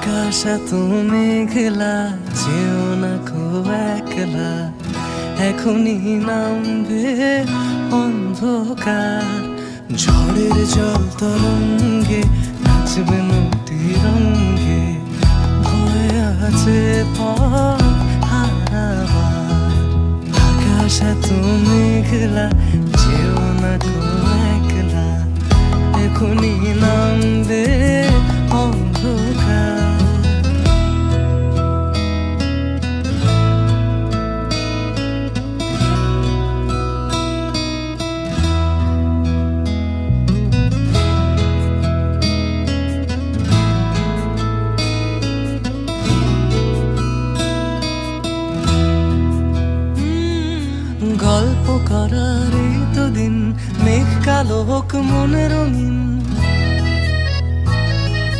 আকাশ এত মেঘলা, যেও না কো একলা, এখনই নামবে অন্ধকার। ঝড়ের জল তরঙ্গে নাচবে নদী রঙ্গে, ভয় আছে পথ হারাবার। আকাশ এত মেঘলা, যেও না কো একলা, এখনই নামবে অন্ধকার। গল্প করার এই তো দিন, মেঘ কালো হোক মনে রঙিন,